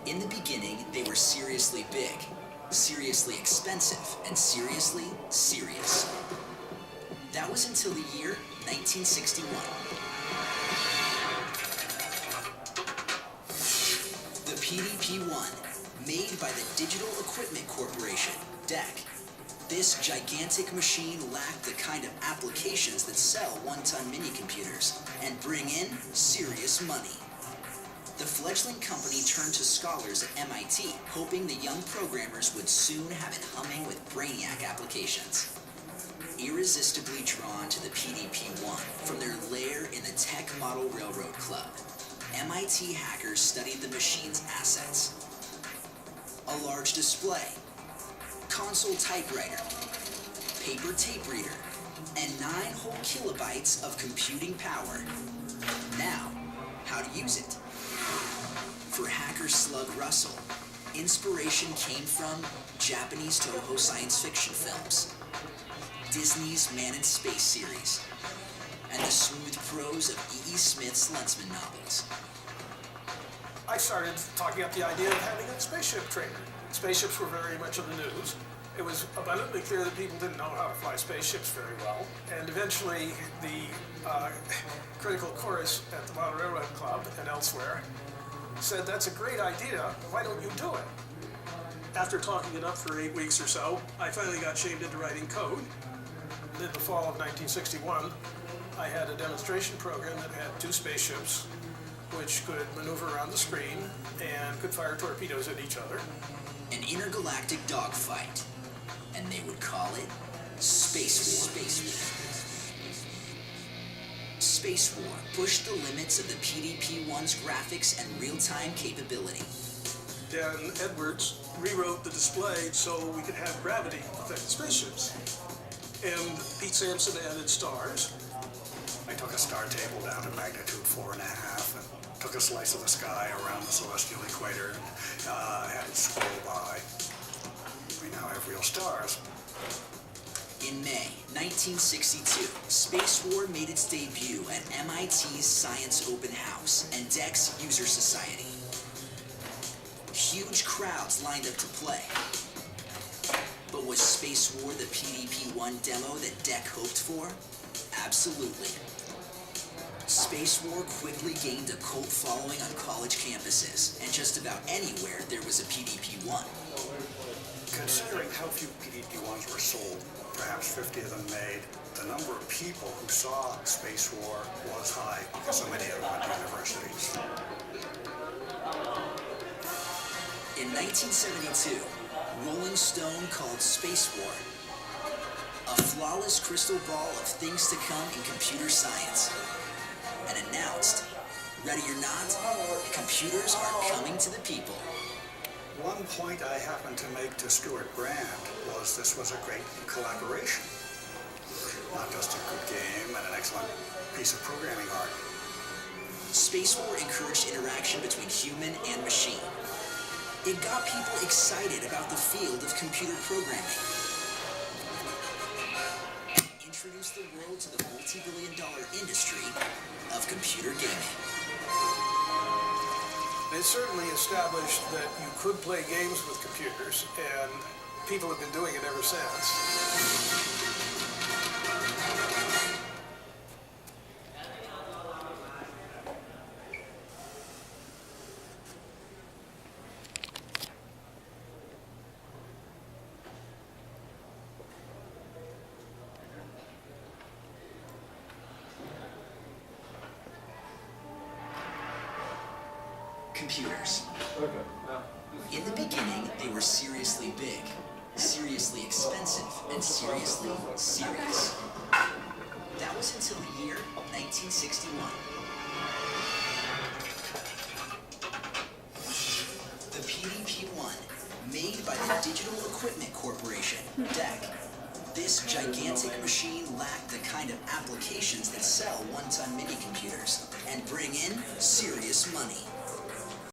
In the beginning, they were seriously big, seriously expensive, and seriously serious. That was until the year 1961. The PDP-1, made by the Digital Equipment Corporation, DEC. This gigantic machine lacked the kind of applications that sell one-ton mini-computers and bring in serious money. The fledgling company turned to scholars at MIT, hoping the young programmers would soon have it humming with brainiac applications. Irresistibly drawn to the PDP-1 from their lair in the Tech Model Railroad Club, MIT hackers studied the machine's assets. A large display, console typewriter, paper tape reader, and 9 whole kilobytes of computing power. Now, how to use it? For hacker slug Russell, inspiration came from Japanese Toho science fiction films, Disney's Man in Space series, and the smooth prose of E.E. Smith's Lensman novels. I started talking up the idea of having a spaceship trainer. Spaceships were very much in the news. It was abundantly clear that people didn't know how to fly spaceships very well. And eventually, the critical chorus at the Model Railroad Club and elsewhere said, "That's a great idea, why don't you do it?" After talking it up for 8 weeks or so, I finally got shamed into writing code. In the fall of 1961, I had a demonstration program that had 2 spaceships which could maneuver around the screen and could fire torpedoes at each other. An intergalactic dogfight, and they would call it Space War. Space War pushed the limits of the PDP-1's graphics and real-time capability. Dan Edwards rewrote the display so we could have gravity affect the spaceships. And Pete Sampson added stars. I took a star table down to magnitude 4.5 and took a slice of the sky around the celestial equator and had it scroll by. We now have real stars. In May 1962, Space War made its debut at MIT's Science Open House and DEC's User Society. Huge crowds lined up to play. But was Space War the PDP-1 demo that DEC hoped for? Absolutely. Space War quickly gained a cult following on college campuses, and just about anywhere there was a PDP-1. Considering how few PDP-1s were sold, perhaps 50 of them made, the number of people who saw Space War was high because so many of them went to universities. In 1972, Rolling Stone called Space War a flawless crystal ball of things to come in computer science, and announced, ready or not, computers are coming to the people. One point I happened to make to Stuart Brand was this was a great collaboration. Not just a good game and an excellent piece of programming art. Space War encouraged interaction between human and machine. It got people excited about the field of computer programming. Introduced the world to the multi-billion-dollar industry of computer gaming. It certainly established that you could play games with computers, and people have been doing it ever since. Computers. In the beginning, they were seriously big, seriously expensive, and seriously serious. That was until the year 1961. The PDP-1, made by the Digital Equipment Corporation, DEC. This gigantic machine lacked the kind of applications that sell one-ton mini-computers and bring in serious money.